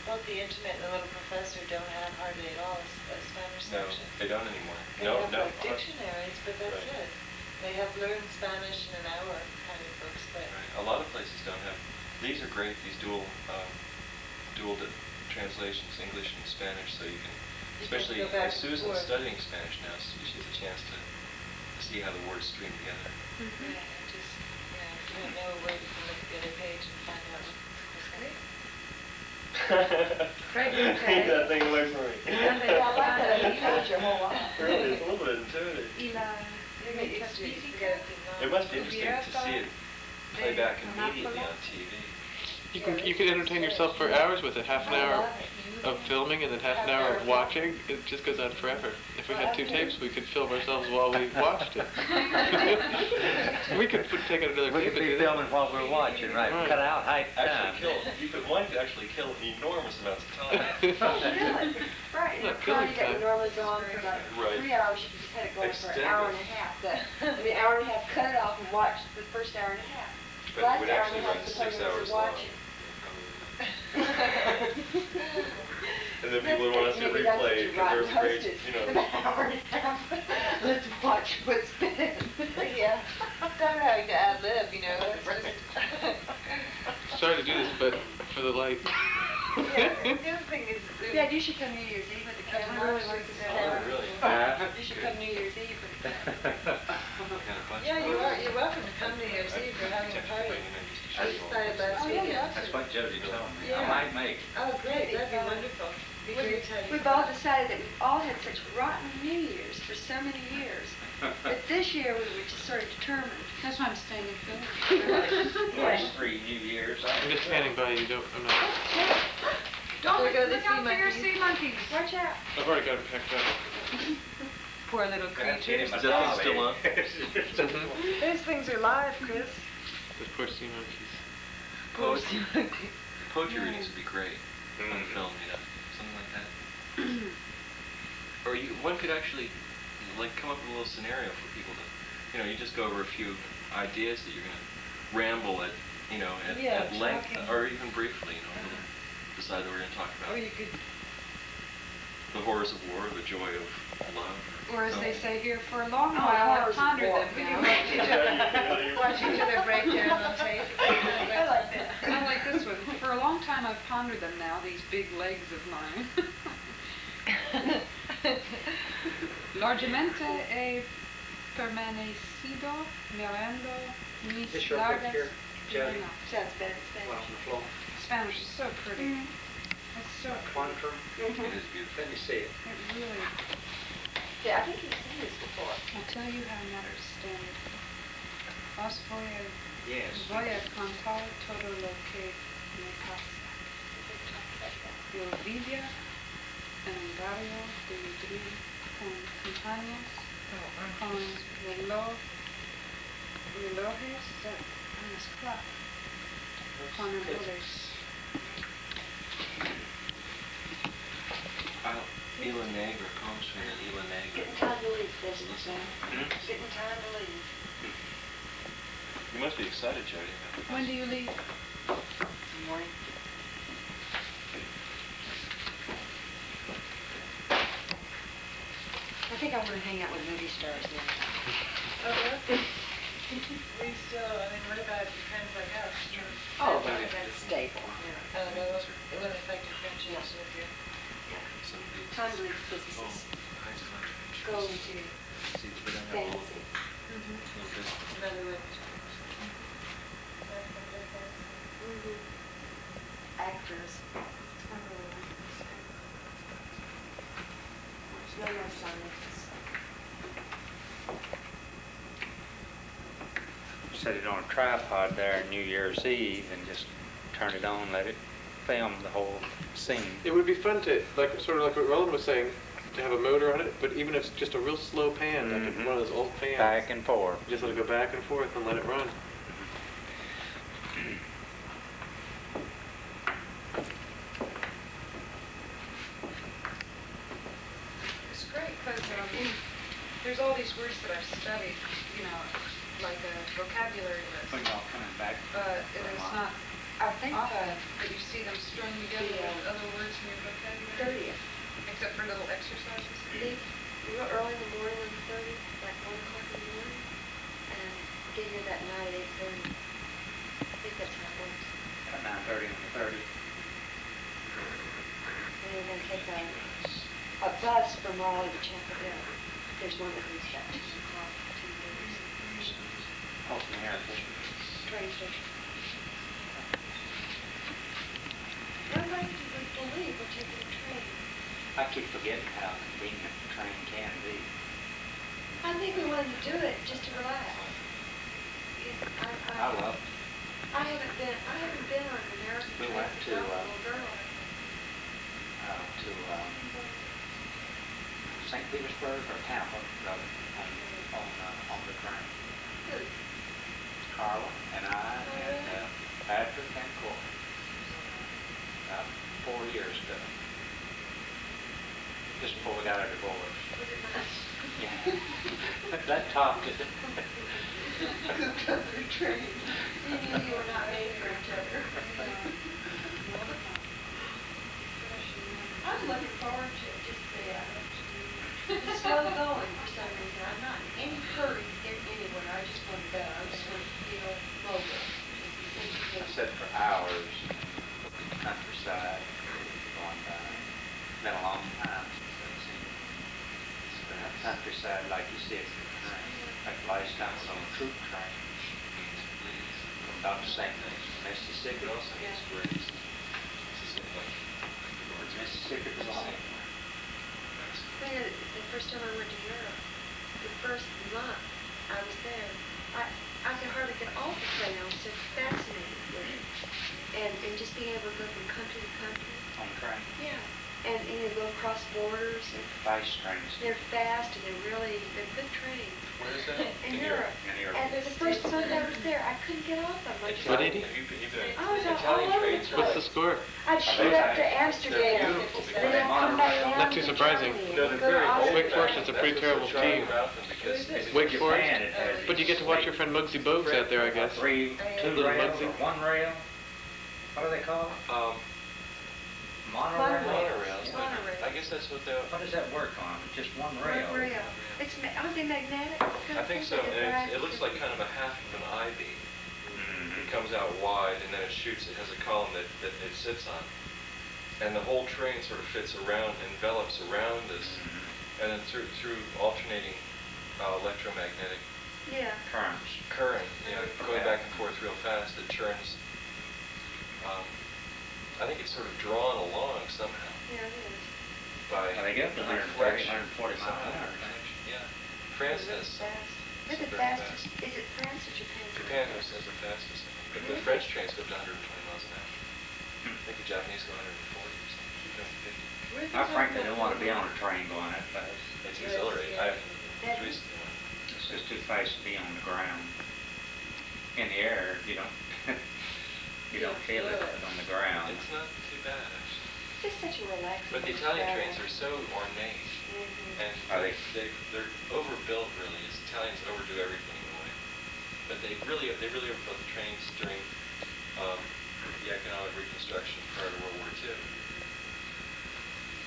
Both the intimate and the little professor don't have hardly at all a Spanish section. No, they don't anymore. They have like dictionaries, but that's it. They have learned Spanish in an hour kind of books, but a lot of places don't have. These are great. These dual translations, English and Spanish, so you can, especially as Susan's studying Spanish now, so she has a chance to see how the words string together. Yeah, just if you don't know a word, you can look at the other page and find out what's great. Great. That thing away from me. I like that. You told your whole life. Really, it's a little bit intuitive. It must be interesting to see it play back immediately on TV. You can entertain yourself for hours with it. Half an hour of filming and then half an hour of watching. It just goes on forever. If we had 2 tapes, we could film ourselves while we watched it. We could take out another tape. We could be filming while we're watching, right? Cut out half time. One could actually kill enormous amounts of time. Really? Right. Not The killing party that would time. normally go on for like 3 hours, you just had it going for an hour and a half. The hour and a half, cut it off and watch the first hour and a half. But it would actually run 6 hours long. And then people would want to see a replay because there's a great, An hour and a half. Let's watch what's been. Yeah, I'm having to ad-lib, It's just Sorry to do this, but for the light. Yeah, the other thing is... Yeah, you should come New Year's Eve with the camera. I really like to do that. Oh, really? You should come New Year's Eve with the camera. Yeah, you are. You're welcome to come to New Year's Eve. We're having a party. I decided last weekend. That's what Jody told me. Yeah. I might make. Oh, great. That'd be wonderful. Be great to have you. We've all decided that we've all had such rotten New Years for so many years. But this year we were just sort of determined. That's why I'm staying in Philly. Last 3 New Years. I'm just standing by you. I'm not. Don't We'll go to the look out for your sea sea monkeys. Watch out. I've already got it packed up. Poor little creatures. Is that still on? Those things are live, Chris. Those poor sea monkeys. Poetry readings would be great on film, something like that. Or one could actually come up with a little scenario for people to, you just go over a few ideas that you're going to ramble at, at length, or even briefly, decide that we're going to talk about. Or you could... The horrors of war, the joy of love. Or as they say here, for a long while I've pondered them now. Watch each other break down on tape. I like that. I like this one. For a long time I've pondered them now, these big legs of mine. Largamente he permanecido mirando mis Is your largas... picture, Jody? Sounds better in Well, Spanish. on the floor. Spanish is so pretty. It's so pretty. Quantum. It is beautiful. Let me see it. It really... Yeah, I think you've seen this before. I'll tell you how matters stand. Os Yes. voy a contar todo lo que me pasa. Yo vivía en un barrio de Madrid con campañas, con relojes de mezclar, con árboles. Isla Negra comes from the Isla Negra. Getting time to leave, doesn't it, Sam? Getting time to leave. You must be excited, Jody. When do you leave? Good morning. I think I want to hang out with movie stars now. Oh, really? We still, what about friends like us? Oh, that's stable. No, it wouldn't affect your friendships with you. Time to leave businesses. Go into fantasy. Another way. Actors. No more scientists. Set it on a tripod there New Year's Eve and just turn it on, let it film the whole scene. It would be fun to, sort of like what Roland was saying, to have a motor on it, but even if it's just a real slow pan, like one of those old pans. Back and forth. Just let it go back and forth and let it run. It's great because there's all these words that I've studied, like a vocabulary list. When y'all coming back? But it is not I think often that you see them strung together with other words take a bus from Raleigh to Chapel Hill. There's one that goes back to the clock for 2 days. Oh, from here. Train station. Nobody would believe we're taking a train. I keep forgetting how convenient the train can be. I think we wanted to do it just to relax. I love it. I haven't been on an American We train went since to, I was a little girl. St. Petersburg or Tampa on the train. Who? Carla and I and Patrick and Corey. About 4 years ago. Just before we got our divorce. Was it nice? Yeah. That topped it. Country train. You knew you were not made for each other. I'm looking forward to it, just it's slow going for some reason. I'm not in any hurry to get anywhere. I just want to go. I just want to feel mobile. I sat for hours in the countryside going by. It's been a long time since I've seen it. It's been a countryside like you see it in the train. Like last time I was on a troop train. About the same thing. Mississippi. Mississippi was on it. The first time I went to Europe, the first month I was there, I could hardly get off the train. I was so fascinated with it. And just being able to go from country to country. On the train. Yeah. And you go across borders. And Fast trains. they're fast and they're good trains. Where is that? In Europe. In Europe. And the first month I was there, I couldn't get off them. Like, What, Edie? Have you been? I was all Italian over trains the are What's like the score? I'd shoot up to They're Amsterdam. beautiful because And then I'd come back down Not too to surprising. Germany No, and they're go to very old. Austria. Wake Forest is a pretty terrible team. Wake Forest? Japan, it has But you get to watch your friend Muggsy Bogues out there, I guess. two Little rails Muggsy. or one rail. What do they call it? Monorail. Monorails. Monorail. I guess that's what they. What does that work on? Just one rail? One rail. Aren't they magnetic? I think so. And it looks like kind of a half of an I-beam. It comes out wide and then it shoots. It has a column that it sits on, and the whole train sort of fits around, envelops around this, and then through alternating electromagnetic current, going back and forth real fast. It churns. I think it's sort of drawn along somehow. Yeah, it is. By They get up to 130, 140 miles an hour. Yeah. France has some. They're the Very fastest. Is it France or Japan? Japan has the fastest. But the French trains go up to 120 miles an hour. I think the Japanese go 140 or something. 150. I frankly don't want to be on a train going that fast. It's exhilarating. I've recently one. It's just too fast to be on the ground. In the air, you don't feel it, but on the ground. It's not too bad, actually. It's just such a relaxing. But the Italian trains are so ornate, and Are they? they're overbuilt. Really, as Italians overdo everything in a way. But they really overbuilt the trains during the economic reconstruction prior to World War II.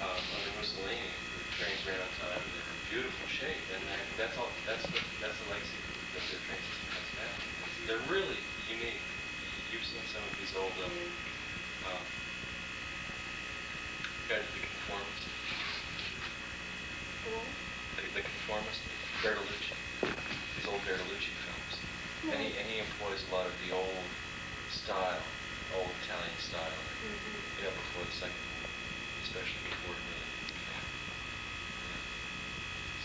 Under Mussolini, the trains ran on time and they were in beautiful shape, and that's the legacy that their train system has now. They're really unique. You've seen some of these old guys, the Conformist. The Conformist, Bertolucci. These old Bertolucci films. And he employs a lot of the old style, old Italian style, before the Second War, especially before it really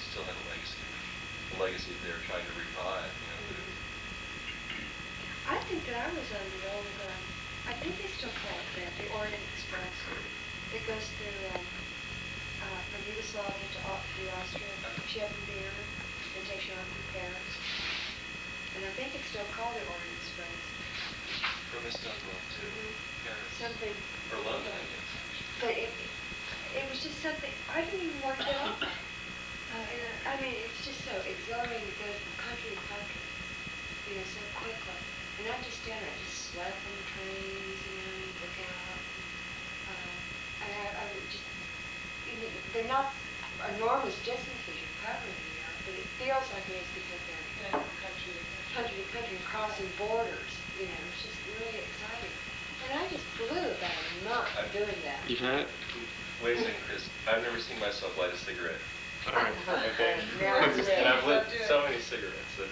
still had a legacy. The legacy that they were trying to revive, I think that I was on the old, I think they still call it that, the Orient Express. It goes through, from Yugoslavia to Austria, Vienna, and takes you on through Paris. And I think it's still called the Orient Express. From Istanbul to Paris. Something. Or London, I guess. But it was just something, I didn't even work it out. I mean, it's just so exhilarating to go from country to country, so quickly. And I just stand there, I just slept on the trains, looking out. I would just, they're not enormous distances you're covering here, but it feels like it is because they're country to country, crossing borders. It's just really exciting. And I just blew about a month doing that. You've had it? Wait a second, Chris. I've never seen myself light a cigarette. Alright, okay. And I've lit so many cigarettes that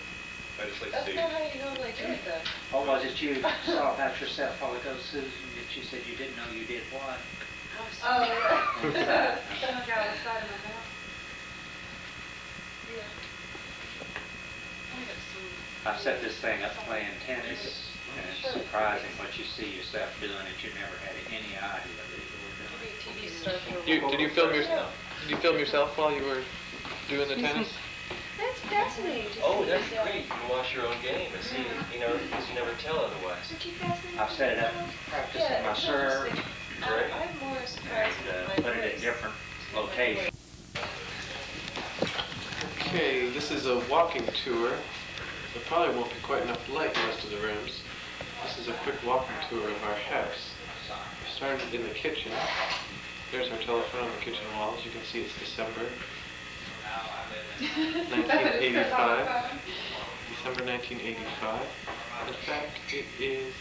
I just like to That's see. not how you normally do it, though. What was it you saw about yourself a while ago, Susan, that you said you didn't know you did what? Oh, yeah. Smoke out the side of my mouth. Yeah. I set this thing up playing tennis, and it's surprising what you see yourself doing that you never had any idea that you were doing. TV star for a Did you film yourself while you were doing the tennis? That's fascinating to see. Oh, that's great. You can watch your own game and see, because you never tell otherwise. Aren't you fascinated? I've set it up practicing my serve, Right. I'm more surprised and with my put it in voice. different locations. Okay, this is a walking tour. There probably won't be quite enough light in most of the rooms. This is a quick walking tour of our house. We started in the kitchen. There's our telephone on the kitchen wall. As you can see, it's December 1985. December 1985. In fact, it is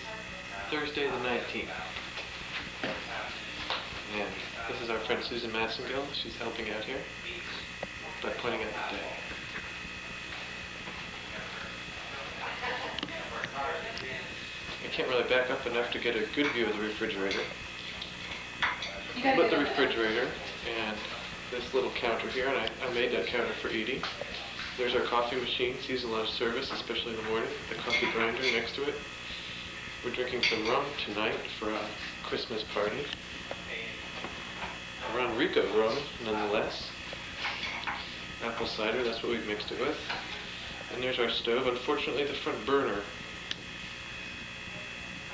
Thursday the 19th. And this is our friend Susan Massengill. She's helping out here by pointing out the day. I can't really back up enough to get a good view of the refrigerator. But the refrigerator and this little counter here, and I made that counter for Edie. There's our coffee machine, sees a lot of service, especially in the morning. The coffee grinder next to it. We're drinking some rum tonight for a Christmas party. Ron Rico rum, nonetheless. Apple cider, that's what we've mixed it with. And there's our stove. Unfortunately, the front burner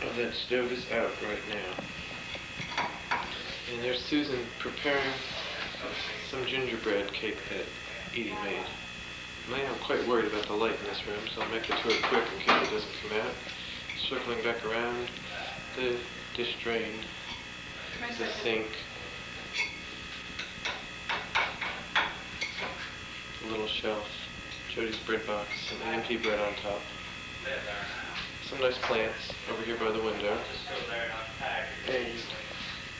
of that stove is out right now. And there's Susan preparing some gingerbread cake that Edie made. I'm quite worried about the light in this room, so I'll make the tour quick in case it doesn't come out. Circling back around, the dish drain, the sink, a little shelf, Jody's bread box, and empty bread on top. Some nice plants over here by the window. And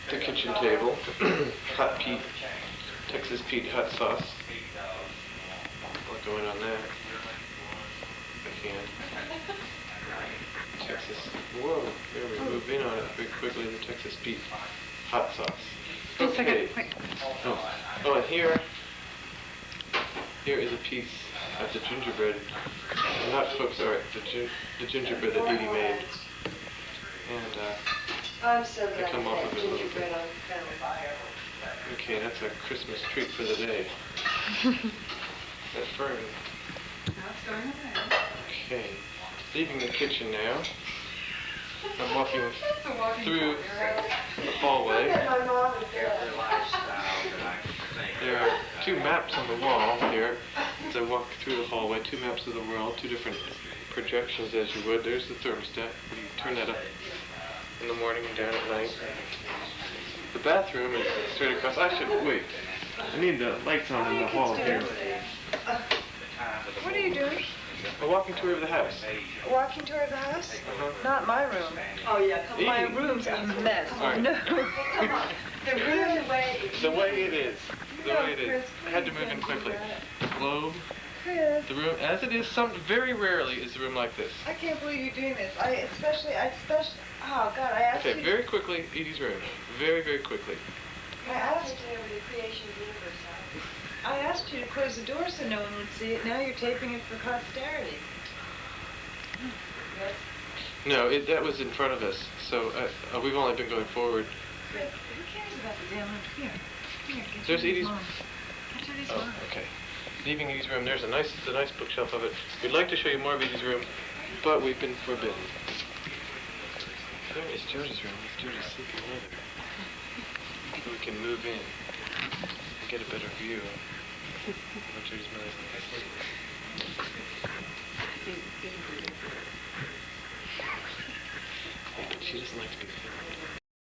the kitchen table, hot Pete, Texas Pete hot sauce. A lot going on there. I can. Texas, whoa, there we move in on it very quickly, the Texas Pete hot sauce. Just a second, Okay. wait. Oh, and here is a piece of the gingerbread, not folks, sorry, the gingerbread that Edie made. And I'm so I glad come to off have of it a little gingerbread bit. on film. Okay, that's a Christmas treat for the day. That fern. That's going away. Okay, leaving the kitchen now. I'm walking through the hallway. My mom and Every dad. lifestyle that I can think There of. are two maps on the wall here. As I walk through the hallway, two maps of the world, two different projections as you would. There's the thermostat. You turn that up in the morning and down at night. The bathroom is straight across. I should, wait. I need the lights on in the hall here. What are you doing? A walking tour of the house. A walking tour of the house? Uh-huh. Not my room. Oh, yeah, come My Edie. room's a mess. All right. No. The room, the way. The way it is. The No, way it is. Chris, I had to please move in don't do quickly. that. The globe, Chris, the room, as it is, very rarely is the room like this. I can't believe you're doing this. Oh, God, I asked Okay, you. very quickly, Edie's room. Very, very quickly. I asked Over the creation of the universe, I asked you to close the door so no one would see it. Now you're taping it for posterity. Yes. No, that was in front of us, so we've only been going forward. Chris, who cares about the damn room? Here. Here, get There's Judy's Edie's- mom. Get Judy's Oh, mom. okay. Leaving Edie's room, there's the nice bookshelf of it. We'd like to show you more of Edie's room, but we've been forbidden. There is Jody's room with Jody's sleeping with her. So we can move in and get a better view of what Jody's mother's like. She doesn't like to be filmed.